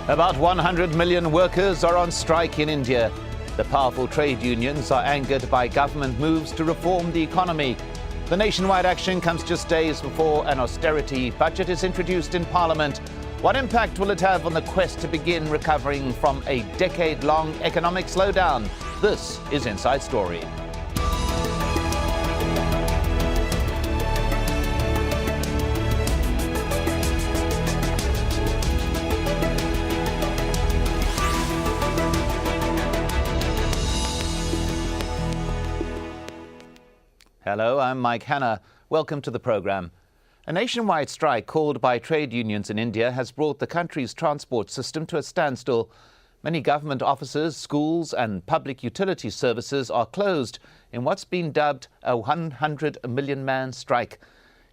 About 100 million workers are on strike in India. The powerful trade unions are angered by government moves to reform the economy. The nationwide action comes just days before an austerity budget is introduced in Parliament. What impact will it have on the quest to begin recovering from a decade-long economic slowdown? This is Inside Story. Hello, I'm Mike Hanna. Welcome to the program. A nationwide strike called by trade unions in India has brought the country's transport system to a standstill. Many government offices, schools and public utility services are closed in what's been dubbed a 100 million man strike.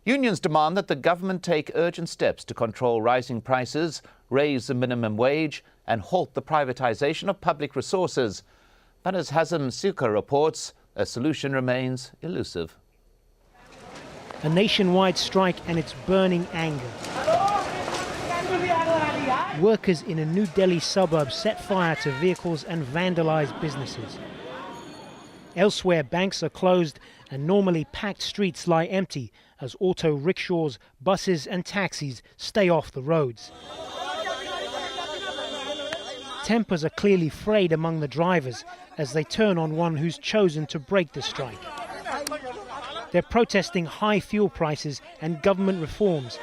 Unions demand that the government take urgent steps to control rising prices, raise the minimum wage and halt the privatization of public resources. But as Hazem Sukha reports, a solution remains elusive. A nationwide strike and its burning anger. Workers in a New Delhi suburb set fire to vehicles and vandalized businesses. Elsewhere, banks are closed and normally packed streets lie empty as auto rickshaws, buses and taxis stay off the roads. Tempers are clearly frayed among the drivers as they turn on one who's chosen to break the strike. They're protesting high fuel prices and government reforms.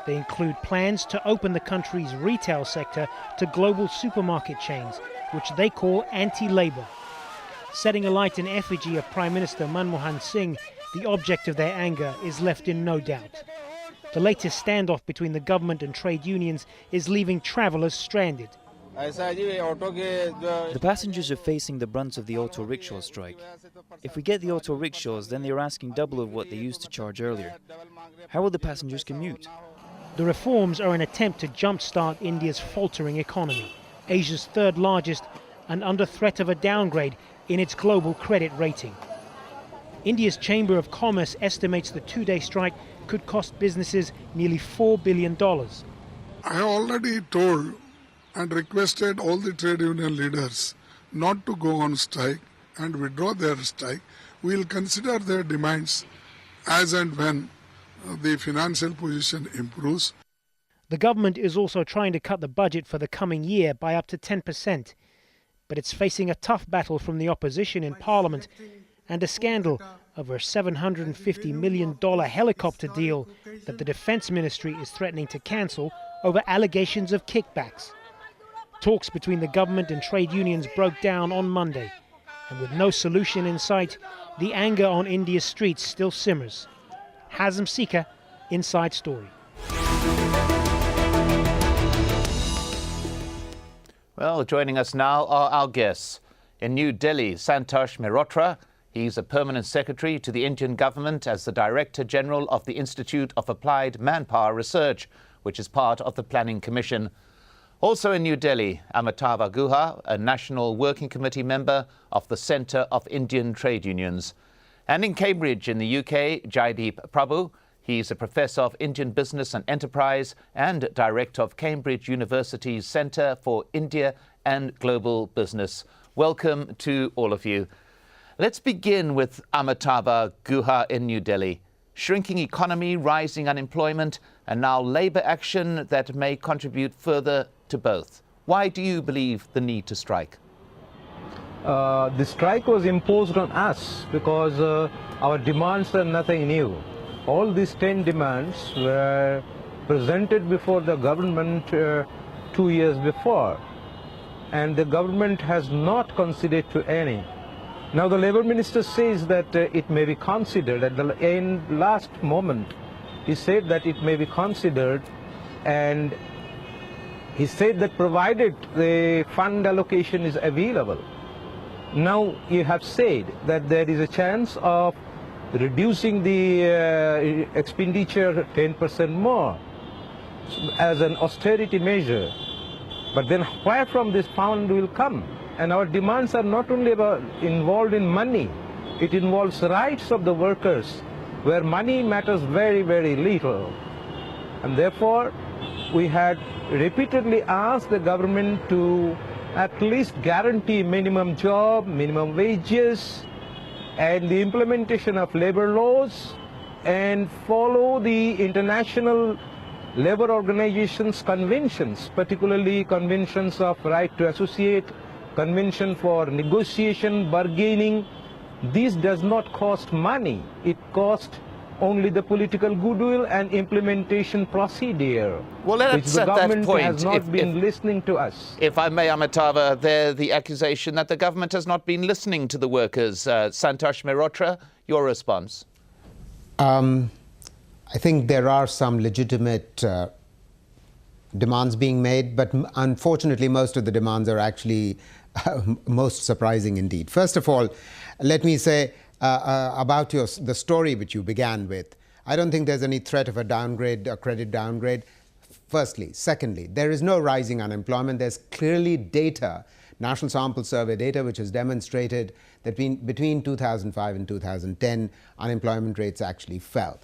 They include plans to open the country's retail sector to global supermarket chains, which they call anti-labor. Setting alight an effigy of Prime Minister Manmohan Singh, the object of their anger is left in no doubt. The latest standoff between the government and trade unions is leaving travellers stranded. The passengers are facing the brunt of the auto rickshaw strike. If we get the auto rickshaws, then they're asking double of what they used to charge earlier. How will the passengers commute? The reforms are an attempt to jumpstart India's faltering economy, Asia's third largest and under threat of a downgrade in its global credit rating. India's Chamber of Commerce estimates the two-day strike could cost businesses nearly $4 billion. I have already told and requested all the trade union leaders not to go on strike and withdraw their strike. We will consider their demands as and when the financial position improves. The government is also trying to cut the budget for the coming year by up to 10%. But it's facing a tough battle from the opposition in Parliament and a scandal over a $750 million helicopter deal that the Defence Ministry is threatening to cancel over allegations of kickbacks. Talks between the government and trade unions broke down on Monday, and with no solution in sight, the anger on India's streets still simmers. Hazem Sukha, Inside Story. Well, joining us now are our guests. In New Delhi, Santosh Mehrotra. He's a permanent secretary to the Indian government as the Director General of the Institute of Applied Manpower Research, which is part of the Planning Commission. Also in New Delhi, Amitava Guha, a National Working Committee member of the Centre of Indian Trade Unions. And in Cambridge in the UK, Jaideep Prabhu. He's a Professor of Indian Business and Enterprise and Director of Cambridge University's Centre for India and Global Business. Welcome to all of you. Let's begin with Amitava Guha in New Delhi. Shrinking economy, rising unemployment, and now labour action that may contribute further to both. Why do you believe the need to strike? The strike was imposed on us because our demands are nothing new. All these 10 demands were presented before the government 2 years before, and the government has not considered to any. Now the Labour Minister says that it may be considered. At the last moment, he said that it may be considered, and he said that provided the fund allocation is available. Now you have said that there is a chance of reducing the expenditure 10% more as an austerity measure. But then where from this fund will come? And our demands are not only involved in money, it involves rights of the workers, where money matters very, very little. And therefore, we had repeatedly asked the government to at least guarantee minimum job, minimum wages, and the implementation of labor laws, and follow the international labor organizations' conventions, particularly conventions of right to associate, convention for negotiation, bargaining. This does not cost money. It costs only the political goodwill and implementation procedure, Well, which let's the at that government point, has not been listening to us. If I may, Amitava, there the accusation that the government has not been listening to the workers. Santosh Mehrotra, your response? I think there are some legitimate demands being made, but unfortunately most of the demands are actually most surprising indeed. First of all, let me say about the story which you began with. I don't think there's any threat of a downgrade, a credit downgrade, firstly. Secondly, there is no rising unemployment. There's clearly data, National Sample Survey data, which has demonstrated that between 2005 and 2010, unemployment rates actually fell.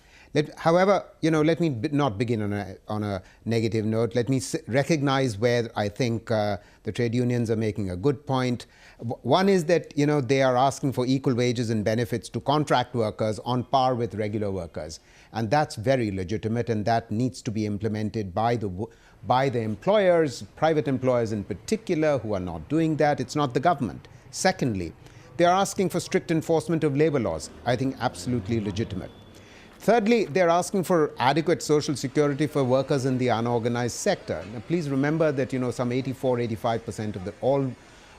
However, let me not begin on a negative note. Let me recognize where I think the trade unions are making a good point. One is that they are asking for equal wages and benefits to contract workers on par with regular workers, and that's very legitimate, and that needs to be implemented by the employers, private employers in particular, who are not doing that. It's not the government. Secondly, they are asking for strict enforcement of labor laws. I think absolutely legitimate. Thirdly, they're asking for adequate social security for workers in the unorganized sector. Now, please remember that some 85%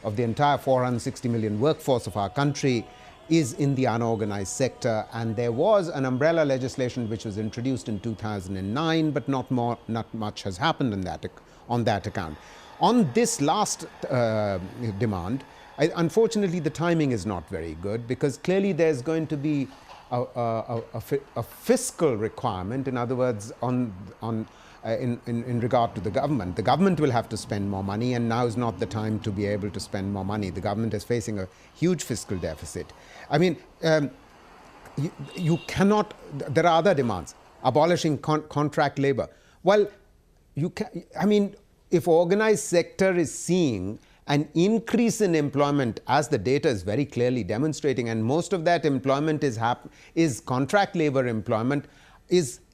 of the entire 460 million workforce of our country is in the unorganized sector, and there was an umbrella legislation which was introduced in 2009, but not much has happened on that account. On this last demand, unfortunately, the timing is not very good, because clearly there's going to be a fiscal requirement. In other words, in regard to the government. The government will have to spend more money, and now is not the time to be able to spend more money. The government is facing a huge fiscal deficit. I mean, you cannot, there are other demands. Abolishing contract labor. Well, if organized sector is seeing an increase in employment, as the data is very clearly demonstrating, and most of that employment is contract labor employment,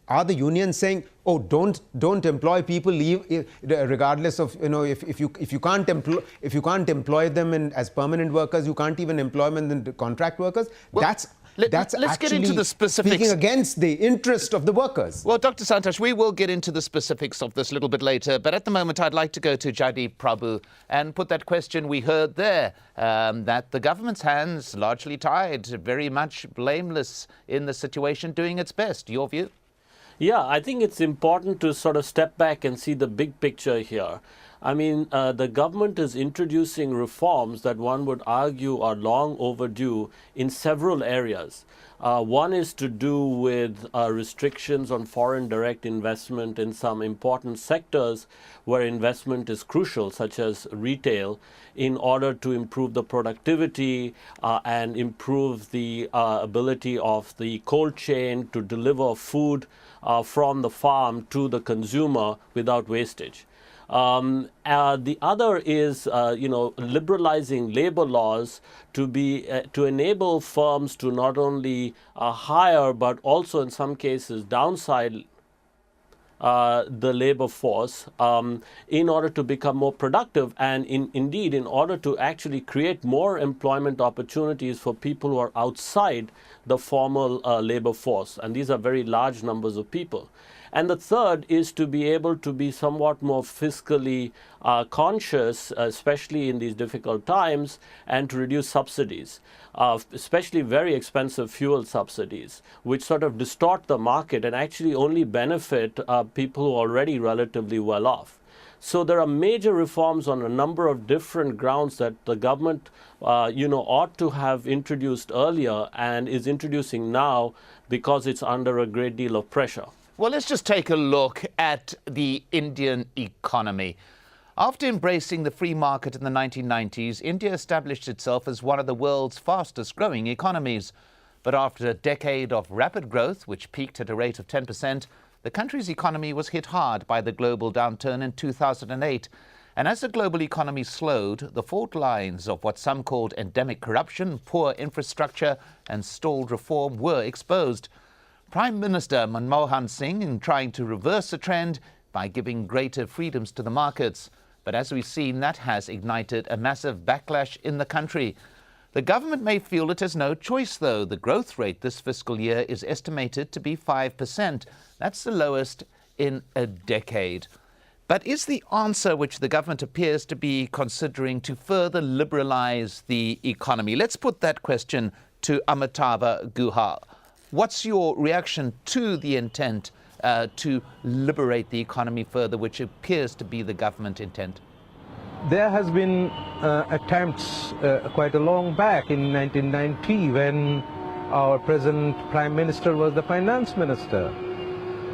are the unions saying, oh, don't employ people, leave regardless of if you can't employ them as permanent workers, you can't even employ them in contract workers? Well, let's get into the specifics. Speaking against the interest of the workers. Well, Dr. Santosh, we will get into the specifics of this a little bit later, but at the moment I'd like to go to Jaideep Prabhu and put that question we heard there, that the government's hands largely tied, very much blameless in the situation, doing its best. Your view? Yeah, I think it's important to sort of step back and see the big picture here. I mean, the government is introducing reforms that one would argue are long overdue in several areas. One is to do with restrictions on foreign direct investment in some important sectors where investment is crucial, such as retail, in order to improve the productivity and improve the ability of the cold chain to deliver food from the farm to the consumer without wastage. The other is, liberalizing labor laws to enable firms to not only hire but also in some cases downside the labor force in order to become more productive, and indeed in order to actually create more employment opportunities for people who are outside the formal labor force. And these are very large numbers of people. And the third is to be able to be somewhat more fiscally conscious, especially in these difficult times, and to reduce subsidies, especially very expensive fuel subsidies, which sort of distort the market and actually only benefit people who are already relatively well off. So there are major reforms on a number of different grounds that the government, ought to have introduced earlier and is introducing now because it's under a great deal of pressure. Well, let's just take a look at the Indian economy. After embracing the free market in the 1990s, India established itself as one of the world's fastest growing economies. But after a decade of rapid growth, which peaked at a rate of 10%, the country's economy was hit hard by the global downturn in 2008. And as the global economy slowed, the fault lines of what some called endemic corruption, poor infrastructure and stalled reform were exposed. Prime Minister Manmohan Singh in trying to reverse the trend by giving greater freedoms to the markets. But as we've seen, that has ignited a massive backlash in the country. The government may feel it has no choice, though. The growth rate this fiscal year is estimated to be 5%. That's the lowest in a decade. But is the answer which the government appears to be considering to further liberalise the economy? Let's put that question to Amitabh Guha. What's your reaction to the intent to liberate the economy further, which appears to be the government intent? There has been attempts quite a long back in 1990 when our present Prime Minister was the Finance Minister.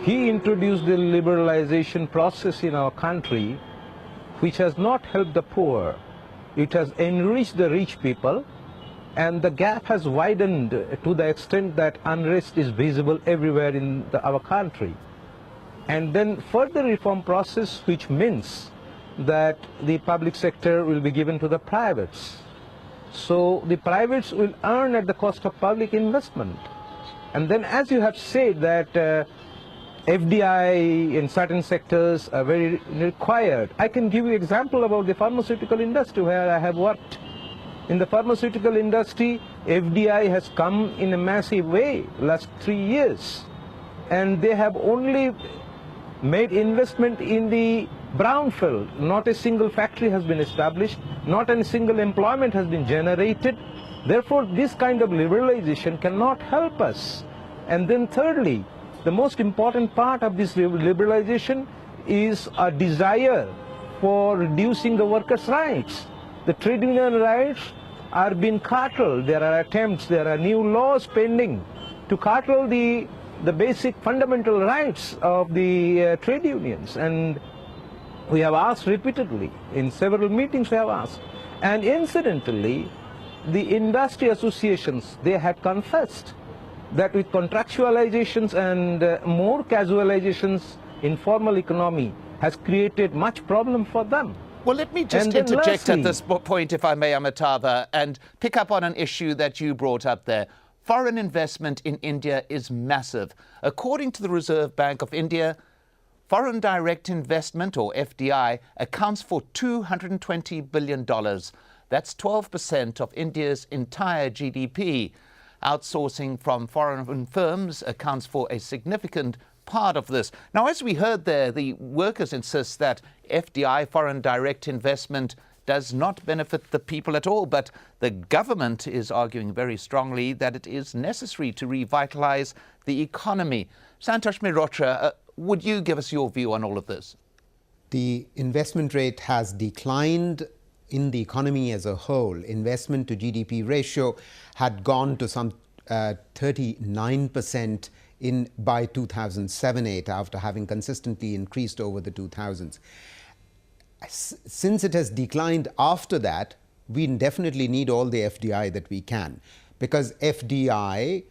He introduced the liberalization process in our country, which has not helped the poor. It has enriched the rich people, and the gap has widened to the extent that unrest is visible everywhere in our country. And then further reform process, which means that the public sector will be given to the privates. So the privates will earn at the cost of public investment. And then, as you have said, that FDI in certain sectors are very required. I can give you example about the pharmaceutical industry where I have worked. In the pharmaceutical industry, FDI has come in a massive way last 3 years, and they have only made investment in the brownfield. Not a single factory has been established, not a single employment has been generated. Therefore, this kind of liberalization cannot help us. And then thirdly, the most important part of this liberalization is a desire for reducing the workers' rights. The trade union rights are being curtailed. There are attempts, there are new laws pending to curtail the basic fundamental rights of the trade unions. And we have asked repeatedly, in several meetings we have asked. And incidentally, the industry associations, they had confessed that with contractualizations and more casualizations, informal economy has created much problem for them. Well, let me just interject at this point, if I may, Amitabh, and pick up on an issue that you brought up there. Foreign investment in India is massive. According to the Reserve Bank of India, foreign direct investment, or FDI, accounts for $220 billion. That's 12% of India's entire GDP. Outsourcing from foreign firms accounts for a significant part of this. Now, as we heard there, the workers insist that FDI, foreign direct investment, does not benefit the people at all, but the government is arguing very strongly that it is necessary to revitalize the economy. Santosh Mehrotra, would you give us your view on all of this? The investment rate has declined in the economy as a whole. Investment to GDP ratio had gone to some 39% by 2007-8 after having consistently increased over the 2000s. Since it has declined after that, we definitely need all the FDI that we can, because FDI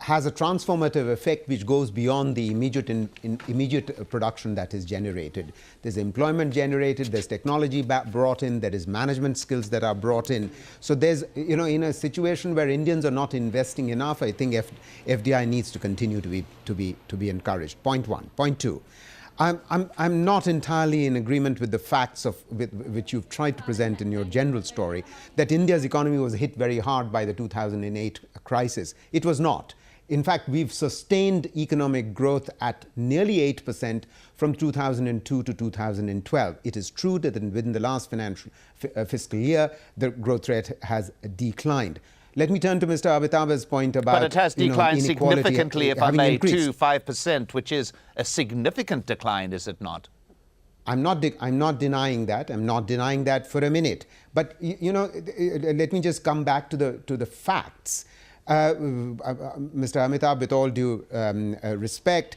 has a transformative effect which goes beyond the immediate production that is generated. There's employment generated, there's technology brought in, there is management skills that are brought in. So there's, in a situation where Indians are not investing enough, I think FDI needs to continue to be encouraged. Point one. Point two. I'm not entirely in agreement with the facts which you've tried to present in your general story, that India's economy was hit very hard by the 2008 crisis. It was not. In fact, we've sustained economic growth at nearly 8% from 2002 to 2012. It is true that within the last fiscal year, the growth rate has declined. Let me turn to Mr. Amitabh's point about, but it has declined significantly, if I may, increased. to 5%, which is a significant decline, is it not? I'm not denying that. I'm not denying that for a minute. But let me just come back to the facts. Mr. Amitabh, with all due respect,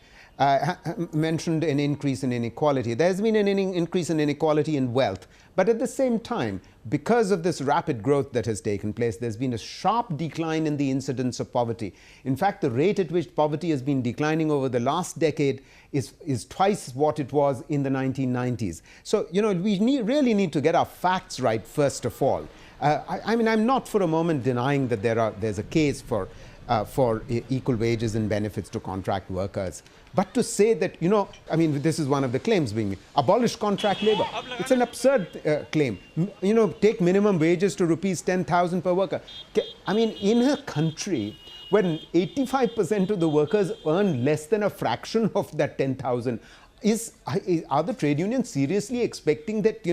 mentioned an increase in inequality. There's been an increase in inequality in wealth. But at the same time, because of this rapid growth that has taken place, there's been a sharp decline in the incidence of poverty. In fact, the rate at which poverty has been declining over the last decade is twice what it was in the 1990s. So, we really need to get our facts right, first of all. I mean, I'm not for a moment denying that there's a case for equal wages and benefits to contract workers. But to say that, this is one of the claims being abolish contract labor. It's an absurd claim. Take minimum wages to rupees 10,000 per worker. I mean, in a country when 85% of the workers earn less than a fraction of that 10,000, are the trade unions seriously expecting that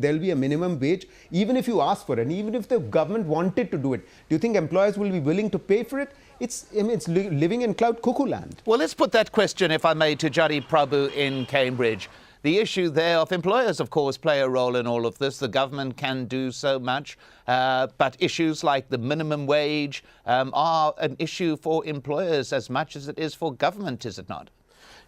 there'll be a minimum wage, even if you ask for it, and even if the government wanted to do it? Do you think employers will be willing to pay for it? It's living in cloud cuckoo land. Well, let's put that question, if I may, to Jari Prabhu in Cambridge. The issue there of employers, of course, play a role in all of this. The government can do so much, but issues like the minimum wage are an issue for employers as much as it is for government, is it not?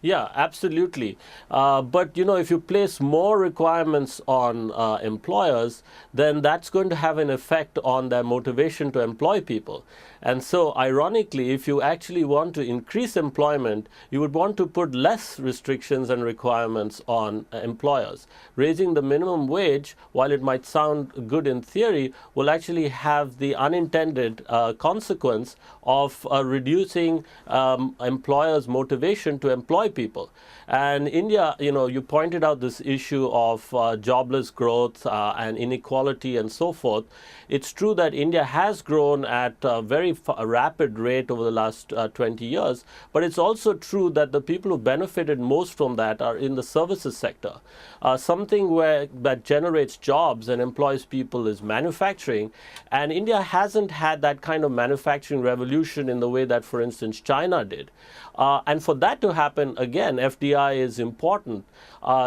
Yeah, absolutely. But, if you place more requirements on employers, then that's going to have an effect on their motivation to employ people. And so, ironically, if you actually want to increase employment, you would want to put less restrictions and requirements on employers. Raising the minimum wage, while it might sound good in theory, will actually have the unintended consequence of reducing employers' motivation to employ people. And India, you pointed out this issue of jobless growth and inequality and so forth. It's true that India has grown at a very rapid rate over the last 20 years, but it's also true that the people who benefited most from that are in the services sector. Something that generates jobs and employs people is manufacturing, and India hasn't had that kind of manufacturing revolution in the way that, for instance, China did. And for that to happen, again, FDI is important.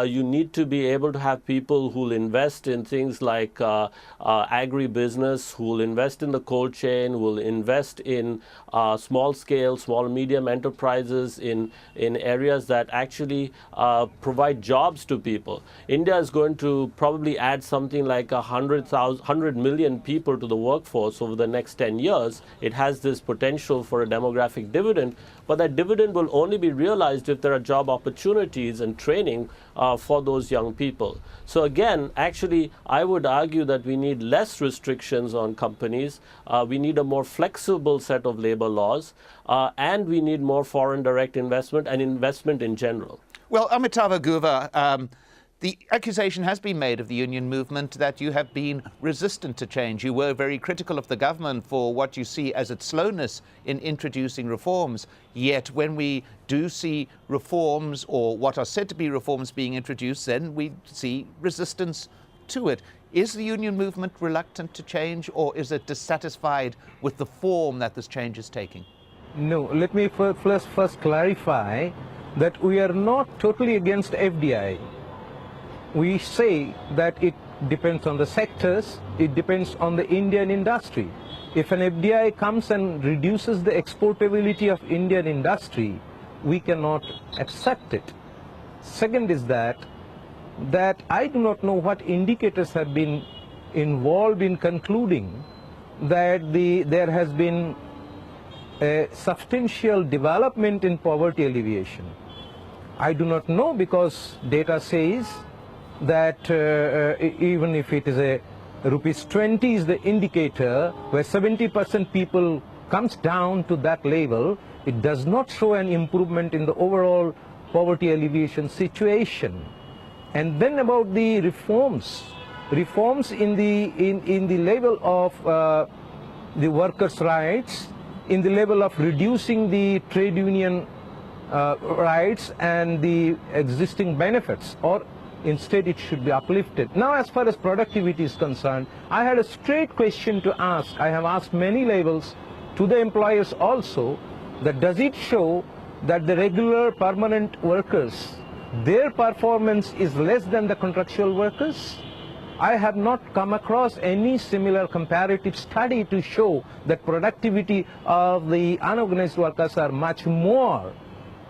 You need to be able to have people who will invest in things like agribusiness, who will invest in the cold chain, who will invest in small scale, small medium enterprises in areas that actually provide jobs to people. India is going to probably add something like 100 million people to the workforce over the next 10 years. It has this potential for a demographic dividend, but that dividend will only be realized if there are job opportunities and training for those young people. So again, actually, I would argue that we need less restrictions on companies. We need a more flexible set of labor laws, and we need more foreign direct investment and investment in general. Well, Amitava Guva, the accusation has been made of the union movement that you have been resistant to change. You were very critical of the government for what you see as its slowness in introducing reforms. Yet when we do see reforms, or what are said to be reforms, being introduced, then we see resistance to it. Is the union movement reluctant to change, or is it dissatisfied with the form that this change is taking? No, let me first clarify that we are not totally against FDI. We say that it depends on the sectors, it depends on the Indian industry. If an FDI comes and reduces the exportability of Indian industry, we cannot accept it. Second is that I do not know what indicators have been involved in concluding that there has been a substantial development in poverty alleviation. I do not know, because data says that even if it is a rupees 20 is the indicator where 70% people comes down to that level, it does not show an improvement in the overall poverty alleviation situation. And then about the reforms in the level of the workers' rights, in the level of reducing the trade union rights and the existing benefits, or instead it should be uplifted. Now, as far as productivity is concerned, I had a straight question to ask. I have asked many levels to the employers also, that does it show that the regular permanent workers, their performance is less than the contractual workers? I have not come across any similar comparative study to show that productivity of the unorganized workers are much more.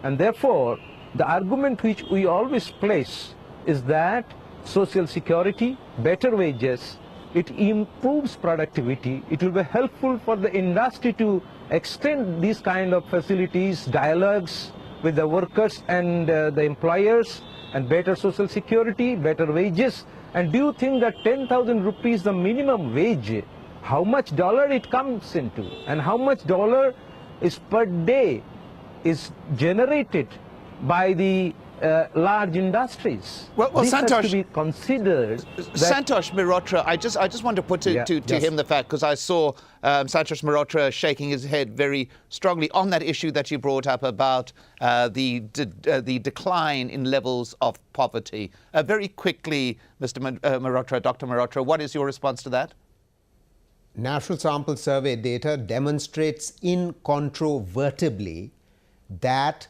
And therefore, the argument which we always place is that social security, better wages, it improves productivity. It will be helpful for the industry to extend these kind of facilities, dialogues with the workers and the employers, and better social security, better wages. And do you think that 10,000 rupees, the minimum wage, how much dollar it comes into, and how much dollar is per day is generated by the large industries? Well, this has Santosh, to be considered. Santosh Mehrotra, I just want to put to him the fact, because I saw Santosh Mehrotra shaking his head very strongly on that issue that you brought up about the decline in levels of poverty. Very quickly, Mr. Mehrotra, Dr. Mehrotra, what is your response to that? National Sample Survey data demonstrates incontrovertibly that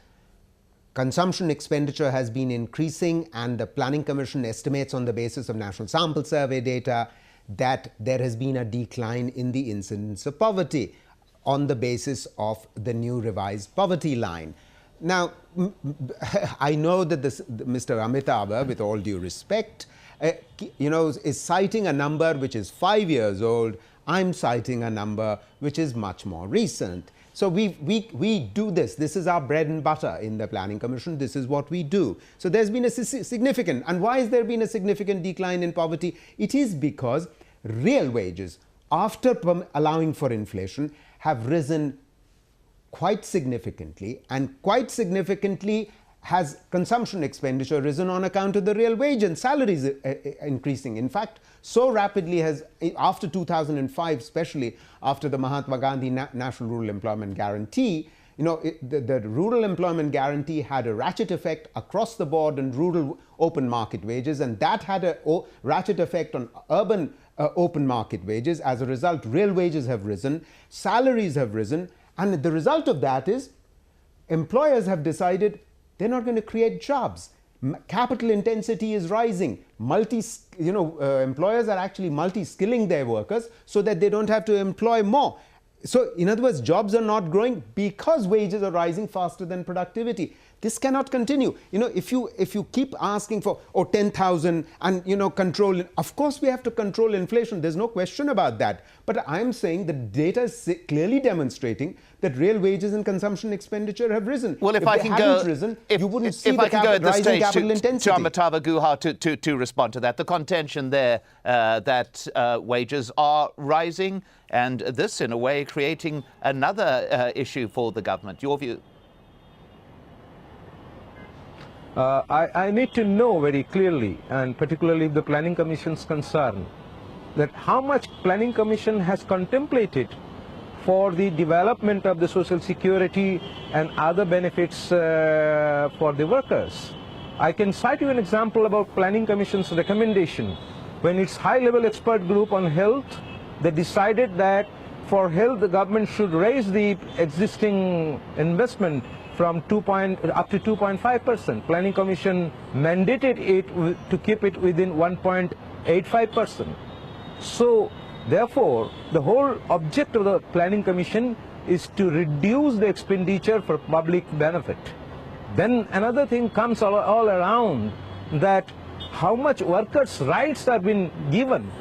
consumption expenditure has been increasing, and the Planning Commission estimates on the basis of National Sample Survey data that there has been a decline in the incidence of poverty on the basis of the new revised poverty line. Now, I know that Mr. Amitabh, with all due respect, is citing a number which is 5 years old. I'm citing a number which is much more recent. So we do this. This is our bread and butter in the Planning Commission. This is what we do. So there's been a significant, and why has there been a significant decline in poverty? It is because real wages, after allowing for inflation, have risen quite significantly, and quite significantly has consumption expenditure risen on account of the real wage and salaries increasing. In fact, so rapidly has, after 2005, especially after the Mahatma Gandhi National Rural Employment Guarantee, the rural employment guarantee had a ratchet effect across the board on rural open market wages, and that had a ratchet effect on urban open market wages. As a result, real wages have risen, salaries have risen, and the result of that is employers have decided they're not going to create jobs. Capital intensity is rising. Employers are actually multi-skilling their workers so that they don't have to employ more. So, in other words, jobs are not growing because wages are rising faster than productivity. This cannot continue. If you keep asking for 10,000 and control, of course we have to control inflation. There's no question about that. But I'm saying the data is clearly demonstrating that real wages and consumption expenditure have risen. Well, if I can go, risen, if, you wouldn't if see I can go at this stage capital intensity. to Amitabh Guha to respond to that, the contention there that wages are rising, and this, in a way, creating another issue for the government. Your view? I need to know very clearly, and particularly if the Planning Commission's concerned, that how much Planning Commission has contemplated for the development of the social security and other benefits for the workers. I can cite you an example about Planning Commission's recommendation. When its high-level expert group on health, they decided that for health the government should raise the existing investment from up to 2.5%. Planning Commission mandated it to keep it within 1.85%. So therefore, the whole object of the Planning Commission is to reduce the expenditure for public benefit. Then another thing comes all around, that how much workers' rights are being given.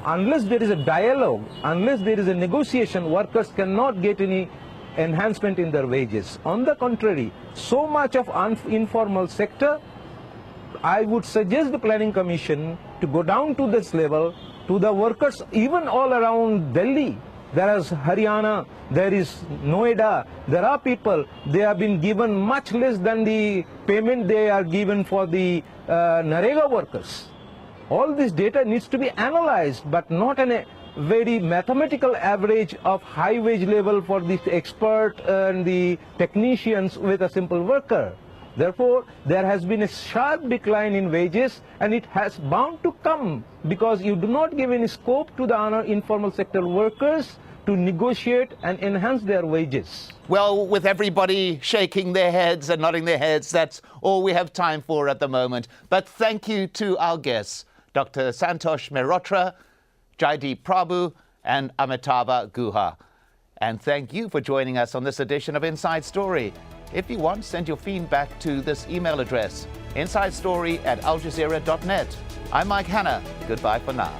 Unless there is a dialogue, unless there is a negotiation, workers cannot get any enhancement in their wages. On the contrary, so much of informal sector, I would suggest the Planning Commission to go down to this level, to the workers even all around Delhi. There is Haryana, there is Noida, there are people, they have been given much less than the payment they are given for the Narega workers. All this data needs to be analyzed, but not in a very mathematical average of high wage level for the expert and the technicians with a simple worker. Therefore, there has been a sharp decline in wages, and it has bound to come because you do not give any scope to the informal sector workers to negotiate and enhance their wages. Well, with everybody shaking their heads and nodding their heads, that's all we have time for at the moment. But thank you to our guests, Dr. Santosh Mehrotra, Jaideep Prabhu, and Amitabha Guha. And thank you for joining us on this edition of Inside Story. If you want, send your feedback to this email address, insidestory@aljazeera.net. I'm Mike Hanna. Goodbye for now.